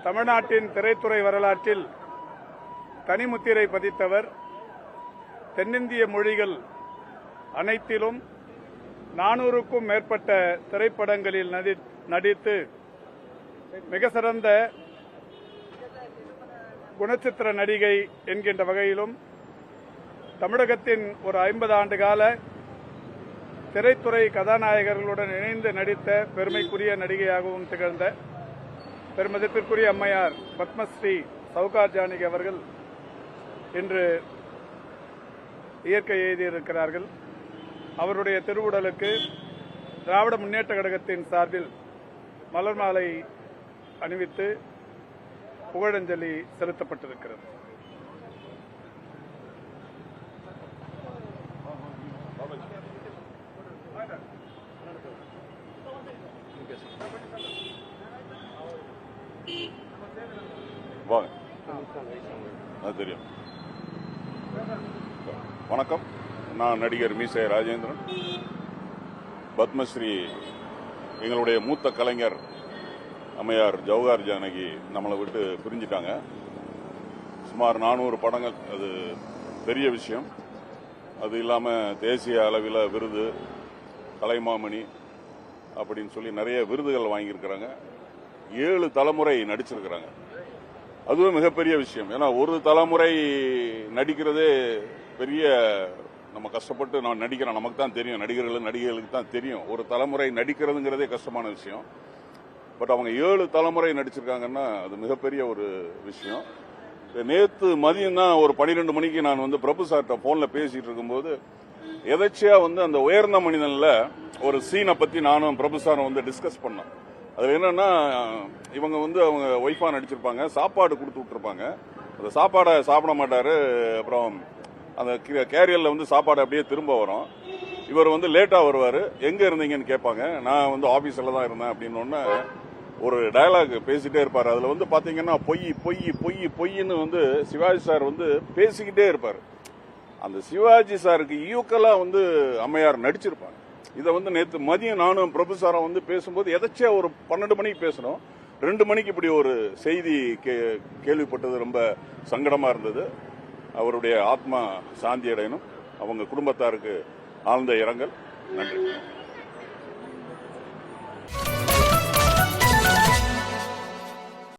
தமிழ்நாட்டின் திரைத்துறை வரலாற்றில் தனிமுத்திரை பதித்தவர். தென்னிந்திய மொழிகள் அனைத்திலும் 400க்கும் மேற்பட்ட திரைப்படங்களில் நடித்து மிக சிறந்த குணச்சித்திர நடிகை என்கின்ற வகையிலும் தமிழகத்தின் ஒரு 50 ஆண்டு கால திரைத்துறை கதாநாயகர்களுடன் இணைந்து நடித்த பெருமைக்குரிய நடிகையாகவும் திகழ்ந்த பெருமதிப்பிற்குரிய அம்மையார் பத்மஸ்ரீ சவுகார் ஜானகி அவர்கள் இன்று இயற்கை எழுதியிருக்கிறார்கள். அவருடைய திருவுடலுக்கு திராவிட முன்னேற்ற கழகத்தின் சார்பில் மலர் மாலை அணிவித்து புகழஞ்சலி செலுத்தப்பட்டிருக்கிறது. தெரியும். வணக்கம், நான் நடிகர் மீசை ராஜேந்திரன். பத்மஸ்ரீ எங்களுடைய மூத்த கலைஞர் அம்மையார் ஜவஹர் ஜானகி நம்மளை விட்டு பிரிஞ்சிட்டாங்க. சுமார் 400 படங்கள், அது பெரிய விஷயம். அது இல்லாமல் தேசிய அளவில் விருது, கலைமாமணி அப்படின்னு சொல்லி நிறைய விருதுகள் வாங்கியிருக்கிறாங்க. 7 தலைமுறை நடிச்சிருக்கிறாங்க. அதுவும் மிகப்பெரிய விஷயம். ஏன்னா ஒரு தலைமுறை நடிக்கிறதே பெரிய, நம்ம கஷ்டப்பட்டு நான் நடிக்கிறோம், நமக்கு தான் தெரியும், நடிகர்களுக்கு தான் தெரியும். ஒரு தலைமுறை நடிக்கிறதுங்கிறதே கஷ்டமான விஷயம். பட் அவங்க 7 தலைமுறை நடிச்சிருக்காங்கன்னா அது மிகப்பெரிய ஒரு விஷயம். நேற்று மதியம் தான் ஒரு 12 மணிக்கு நான் வந்து பிரபு சார்கிட்ட போன்ல பேசிட்டு இருக்கும்போது எதாச்சியா வந்து அந்த உயர்ந்த மனிதன்ல ஒரு சீனை பத்தி நானும் பிரபு சாரும் வந்து டிஸ்கஸ் பண்ணோம். அது என்னன்னா, இவங்க வந்து அவங்க ஒய்ஃபா நடிச்சிருப்பாங்க, சாப்பாடு கொடுத்து விட்டுருப்பாங்க. அந்த சாப்பாடை சாப்பிட மாட்டாரு. அப்புறம் அந்த கேரியர்ல வந்து சாப்பாடு அப்படியே திரும்ப வரும். இவர் வந்து லேட்டா வருவாரு. எங்க இருந்தீங்கன்னு கேட்பாங்க. நான் வந்து ஆபீஸ்ல தான் இருந்தேன் அப்படின்னு ஒரு டயலாக் பேசிட்டே இருப்பாரு. அதுல வந்து பாத்தீங்கன்னா பொய் பொய் பொய் பொய்ன்னு வந்து சிவாஜி சார் வந்து பேசிக்கிட்டே இருப்பாரு. அந்த சிவாஜி சாருக்கு ஈக்குவலா வந்து அம்மையார் நடிச்சிருப்பாங்க. இதை வந்து நேற்று மதியம் நானும் பிரபு சாரம் வந்து பேசும்போது எதாச்சியா ஒரு 12 மணிக்கு பேசணும், 2 மணிக்கு இப்படி ஒரு செய்தி கேள்விப்பட்டது ரொம்ப சங்கடமா இருந்தது. அவருடைய ஆத்மா சாந்தி அடையணும். அவங்க குடும்பத்தாருக்கு ஆழ்ந்த இரங்கல். நன்றி.